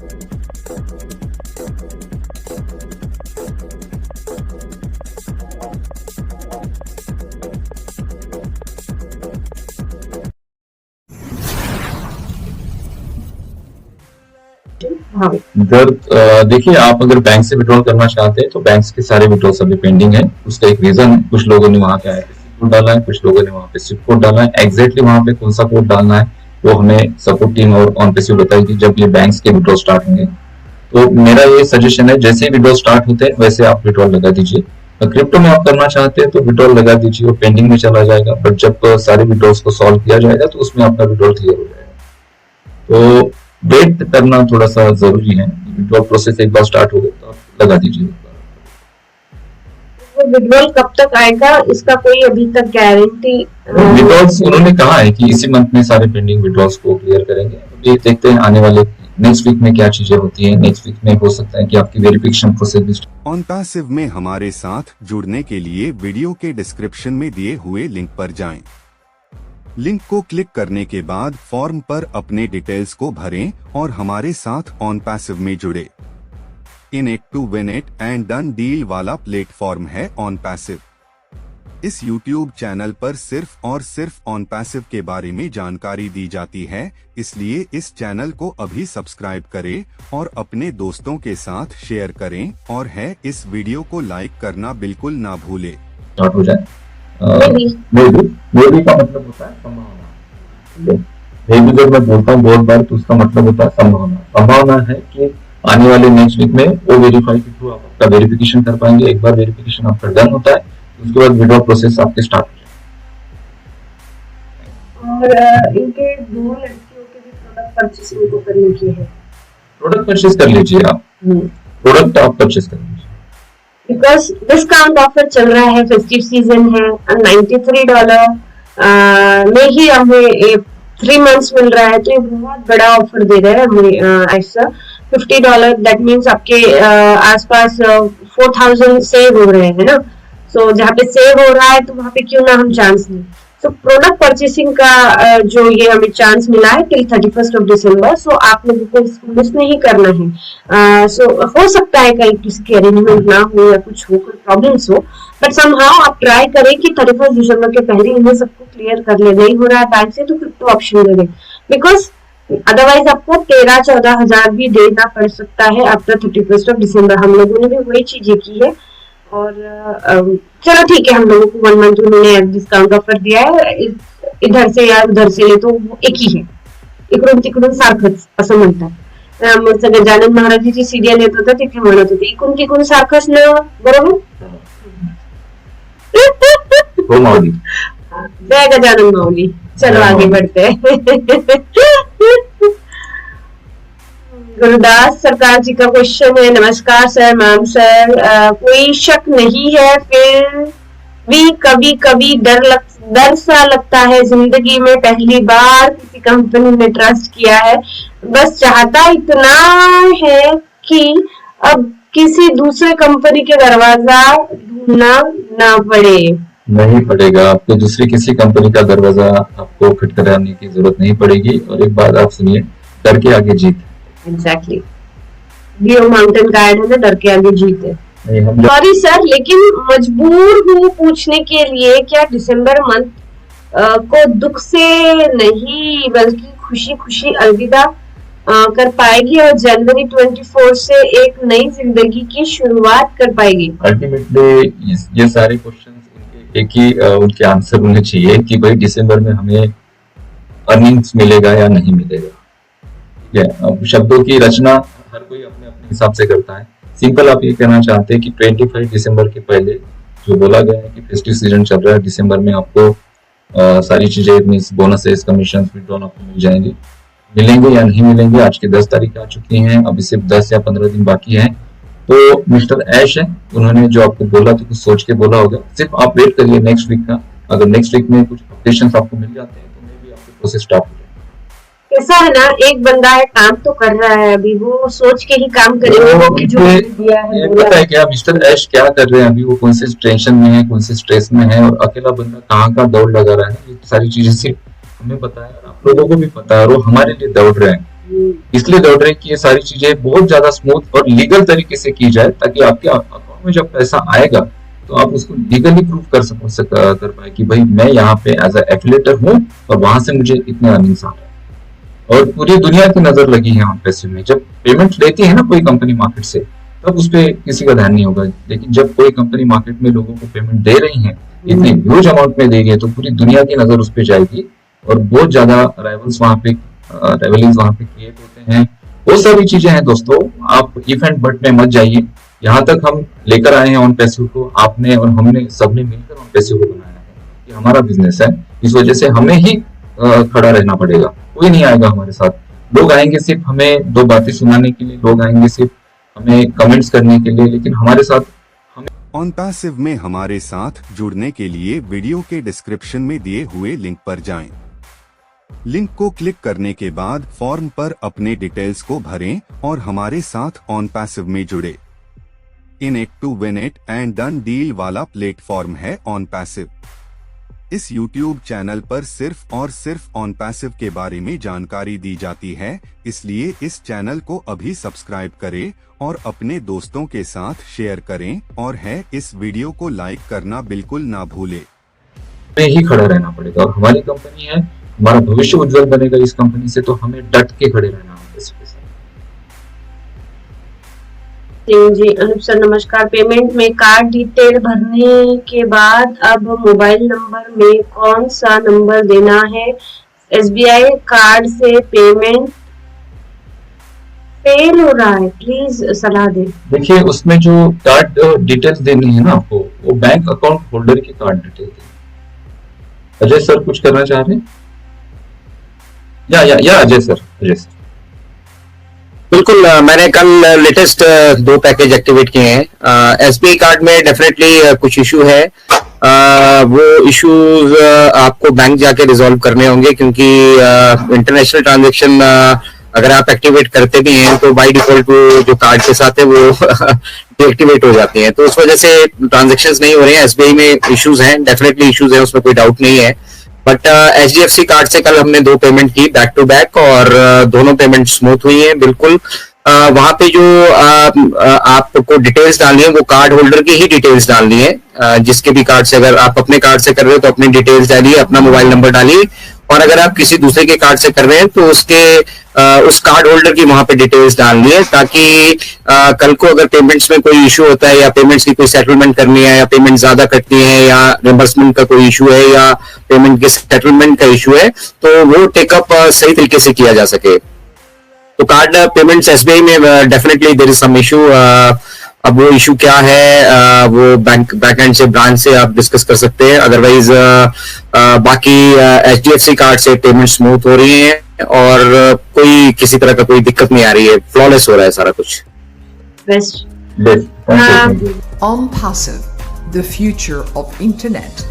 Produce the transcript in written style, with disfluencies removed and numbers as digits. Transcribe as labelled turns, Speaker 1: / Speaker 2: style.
Speaker 1: इधर देखिए, आप अगर बैंक से विड्रॉल करना चाहते हैं तो बैंक के सारे विड्रॉल्स अभी पेंडिंग है। उसका एक रीजन है, कुछ लोगों ने वहां पे IFSC कोड डाला है, कुछ लोगों ने वहां पे SWIFT कोड डाला है। एग्जैक्टली वहां पे कौन सा कोड डालना है वो हमें सपोर्ट टीम और ऑन पेसिव बताएगी जब ये बैंक्स के विड्रॉल स्टार्ट होंगे। तो मेरा ये सजेशन है, जैसे ही विड्रॉल स्टार्ट होते हैं वैसे आप विड्रॉल लगा दीजिए। क्रिप्टो में आप करना चाहते हैं तो विड्रॉल लगा दीजिए, वो पेंडिंग में चला जाएगा, बट जब सारे विड्रॉल्स को सॉल्व किया जाएगा तो उसमें आपका विड्रॉल क्लियर हो जाएगा। तो वेट करना थोड़ा सा जरूरी है। विड्रॉल प्रोसेस एक बार स्टार्ट हो गया तो आप लगा दीजिए।
Speaker 2: विड्रॉल कब तक आएगा इसका कोई अभी तक गारंटी?
Speaker 1: विड्रॉल्स उन्होंने कहा है कि इसी मंथ में सारे पेंडिंग विड्रॉल्स को क्लियर करेंगे। अभी देखते हैं आने वाले नेक्स्ट वीक में क्या चीजें होती हैं। नेक्स्ट वीक में हो सकता है कि आपकी वेरिफिकेशन प्रोसेस
Speaker 3: OnPassive में हमारे साथ जुड़ने के लिए वीडियो के डिस्क्रिप्शन में दिए हुए लिंक पर जाएं। लिंक को क्लिक करने के बाद फॉर्म पर अपने डिटेल्स को भरें और हमारे साथ OnPassive में जुड़े। In it to win it and done deal वाला प्लेटफॉर्म है OnPassive। इस YouTube चैनल पर सिर्फ और सिर्फ OnPassive के बारे में जानकारी दी जाती है, इसलिए इस चैनल को अभी सब्सक्राइब करें और अपने दोस्तों के साथ शेयर करें, और है इस वीडियो को लाइक करना बिल्कुल ना भूले।
Speaker 1: स्टार्ट हो जाए। मे बी का मतलब होता है संभावना। मे बी जब मैं बोलता हूँ बहुत बार तो उसका मतलब होता है संभावना। संभावना है कि आने वाले नेक्स्ट वीक में वो वेरीफाई के थ्रू आप आपका वेरिफिकेशन कर पाएंगे। एक बार वेरिफिकेशन आपका डन होता है उसके बाद विड्रॉल प्रोसेस आपके स्टार्ट हो
Speaker 2: जाए। और इनके दो लड़कियों के भी प्रोडक्ट परचेसिंग को करने की है।
Speaker 1: प्रोडक्ट परचेस कर लीजिए आप। प्रोडक्ट आप परचेस कर लीजिए।
Speaker 2: बिकॉज डिस्काउंट ऑफर चल रहा है, फेस्टिव सीजन है। $93 में ही हमें 3 मंथ्स मिल रहा है, तो ये बहुत बड़ा ऑफर दे रहा है हमें। ऐसा $50 दैट मीन्स आपके आसपास 4000 सेव हो रहे हैं ना। सो जहाँ पे सेव हो रहा है तो वहाँ पे क्यों ना हम चांस लें। सो प्रोडक्ट परचेसिंग का जो ये हमें चांस मिला है टिल 31 दिसंबर, सो आप लोगों को इसको मिस नहीं करना है। सो हो सकता है कहीं किसी की अरेंजमेंट ना हो या कुछ हो, कोई प्रॉब्लम्स हो, बट समहाउ आप ट्राई करें कि 31 दिसंबर के पहले इन्हें सबको क्लियर कर ले। नहीं हो रहा है बैंक से तो क्रिप्टो ऑप्शन ले लें, बिकॉज अदरवाइज आपको 13-14 हजार भी देना पड़ सकता है आफ्टर 31 दिसंबर। हम लोगों ने भी वही चीजें की है। और चलो ठीक है, हम लोगों को 1 मंथ उन्होंने डिस्काउंट ऑफर दिया है, इधर से या उधर से ले तो एक ही है, इकडून तिकडून सारखंच असं म्हणतात। मग सगळं गजानन महाराजांची सिरियल येत होतं तिथे म्हणत होते इकडून तिकडून सारखंच ना, बरोबर? जय गजानन माऊली। चलो आगे बढ़ते हैं। गुरुदास सरकार जी का क्वेश्चन है। नमस्कार सर, मैम सर, कोई शक नहीं है फिर भी कभी कभी डर सा लगता है। जिंदगी में पहली बार किसी कंपनी में ट्रस्ट किया है, बस चाहता इतना है कि अब किसी दूसरे कंपनी के दरवाजा ढूंढना ना पड़े।
Speaker 1: नहीं पड़ेगा, आपको दूसरी किसी कंपनी का दरवाजा आपको खटखटाने की जरूरत नहीं पड़ेगी। और एक बात आप सुनिए, डर के आगे जीत।
Speaker 2: एग्जैक्टली, ब्लू माउंटेन का ऐड है ना, डर के आगे जीत है। सॉरी सर, लेकिन मजबूर हूँ पूछने के लिए, क्या दिसंबर मंथ को दुख से नहीं बल्कि खुशी खुशी अलविदा कर पाएगी और जनवरी 24 से एक नई जिंदगी की शुरुआत कर पाएगी?
Speaker 1: अल्टीमेटली ये सारे क्वेश्चंस एक ही उनके आंसर होने चाहिए कि भाई दिसंबर में हमें अर्निंग्स मिलेगा या नहीं मिलेगा। शब्दों की रचना हर कोई अपने अपने हिसाब से करता है। सिंपल आप ये कहना चाहते हैं कि 25 दिसंबर के पहले जो बोला गया है कि फेस्टिव सीजन चल रहा है, दिसंबर में आपको सारी चीजें मींस बोनसेस, कमीशन, विड्रॉल आपको मिल जाएंगे। मिलेंगे या नहीं मिलेंगे, आज की 10 तारीख आ चुकी है, अभी सिर्फ 10 या 15 दिन बाकी है। तो मिस्टर ऐश है, उन्होंने जो आपको बोला तो कुछ सोच के बोला होगा। सिर्फ आप वेट करिए नेक्स्ट वीक का। अगर नेक्स्ट वीक में कुछ अपडेशंस आपको मिल जाते हैं तो मे भी आपको प्रोसेस स्टार्ट हो जाए।
Speaker 2: ऐसा है ना, एक बंदा है काम तो कर रहा है, अभी वो सोच के ही काम करेगा। वो जो दिया है,
Speaker 1: पता है क्या मिस्टर ऐश क्या कर रहे हैं अभी, वो कौन से टेंशन में है, कौन से स्ट्रेस में है, और अकेला बंदा कहाँ दौड़ लगा रहा है, ये सारी चीजें सिर्फ हमें पता है, आप लोगों को भी पता है, और वो हमारे लिए दौड़ रहे हैं। इसलिए दौड़ रहे हैं कि ये सारी चीजें बहुत ज्यादा स्मूथ और लीगल तरीके से की जाए, ताकि आपके अकाउंट में जब पैसा आएगा तो आप उसको लीगली प्रूव कर पाए कि भाई मैं यहाँ पे एज ए एफिलेटर हूँ और वहां से मुझे इतने अर्निंग्स आ रहे हैं। और पूरी दुनिया की नजर लगी है हम पैसे में। जब पेमेंट लेती है ना कोई कंपनी मार्केट से, तब उस पर किसी का ध्यान नहीं होगा, लेकिन जब कोई कंपनी मार्केट में लोगों को पेमेंट दे रही है, इतने ह्यूज अमाउंट में दे रही है, तो पूरी दुनिया की नजर उस पर जाएगी और बहुत ज्यादा राइवल्स वहां पे क्रिएट होते हैं। बहुत सारी चीजें हैं दोस्तों, आप इफ एंड बट में मत जाइए। यहाँ तक हम लेकर आए हैं ऑन पैसिव को, आपने और हमने सबने मिलकर ऑन पैसिव को बनाया है। ये हमारा बिजनेस है, इस वजह से हमें ही खड़ा रहना पड़ेगा, कोई नहीं आएगा हमारे साथ। लोग आएंगे सिर्फ हमें दो बातें सुनाने के लिए, लोग आएंगे सिर्फ हमें कमेंट्स करने के लिए, लेकिन हमारे साथ
Speaker 3: ऑन पैसिव में हमारे साथ जुड़ने के लिए वीडियो के डिस्क्रिप्शन में दिए हुए लिंक पर जाएं। लिंक को क्लिक करने के बाद फॉर्म पर अपने डिटेल्स को भरें और हमारे साथ ऑन पैसिव में जुड़े। In it to win it and done deal वाला प्लेटफॉर्म है ऑन पैसिव। इस YouTube चैनल पर सिर्फ और सिर्फ ऑन पैसिव के बारे में जानकारी दी जाती है, इसलिए इस चैनल को अभी सब्सक्राइब करें और अपने दोस्तों के साथ शेयर करें, और है इस वीडियो को लाइक करना बिल्कुल ना भूले।
Speaker 1: हमें ही खड़ा रहना पड़ेगा और हमारी कंपनी है, हमारा भविष्य उज्जवल बनेगा इस कंपनी से, तो हमें डट के खड़े रहना है।
Speaker 2: जी अनूप सर नमस्कार। पेमेंट में कार्ड डिटेल भरने के बाद अब मोबाइल नंबर में कौन सा नंबर देना है? SBI कार्ड से पेमेंट फेल हो रहा है, प्लीज सलाह दें।
Speaker 1: देखिए, उसमें जो कार्ड डिटेल्स देनी है ना आपको, वो बैंक अकाउंट होल्डर की कार्ड डिटेल देनी। अजय सर कुछ करना चाह रहे हैं? या अजय सर
Speaker 4: बिल्कुल। मैंने कल लेटेस्ट 2 पैकेज एक्टिवेट किए हैं। SBI कार्ड में डेफिनेटली कुछ इशू है, वो इश्यूज आपको बैंक जाके रिजॉल्व करने होंगे, क्योंकि इंटरनेशनल ट्रांजैक्शन अगर आप एक्टिवेट करते भी हैं तो बाय डिफॉल्ट वो जो कार्ड के साथ है वो डीएक्टिवेट हो जाती हैं, तो उस वजह से ट्रांजैक्शंस नहीं हो रहे हैं। SBI में इश्यूज हैं, डेफिनेटली इश्यूज हैं, उसमें कोई डाउट नहीं है। बट HDFC कार्ड से कल हमने 2 पेमेंट की बैक टू बैक, और दोनों पेमेंट स्मूथ हुई हैं बिल्कुल। वहां पे जो आपको डिटेल्स डालनी है वो कार्ड होल्डर की ही डिटेल्स डालनी है। जिसके भी कार्ड से, अगर आप अपने कार्ड से कर रहे हो तो अपनी डिटेल्स डालिए, अपना मोबाइल नंबर डालिए, और अगर आप किसी दूसरे के कार्ड से कर रहे हैं तो उसके उस कार्ड होल्डर की वहां पे डिटेल्स डालनी है, ताकि कल को अगर पेमेंट्स में कोई इशू होता है, या पेमेंट्स की कोई सेटलमेंट करनी है, या पेमेंट ज्यादा कटती है, या रिम्बर्समेंट का कोई इशू है, या पेमेंट के सेटलमेंट का इशू है, तो वो टेकअप सही तरीके से किया जा सके। तो कार्ड पेमेंट्स SBI में definitely there is some issue. अब वो इशू क्या है वो बैक एंड से, ब्रांच से आप डिस्कस कर सकते हैं। अदरवाइज बाकी HDFC कार्ड से पेमेंट स्मूथ हो रही है और कोई किसी तरह का कोई दिक्कत नहीं आ रही है, फ्लॉलेस हो रहा है सारा कुछ।
Speaker 2: Best.
Speaker 5: On Passive, the future of internet.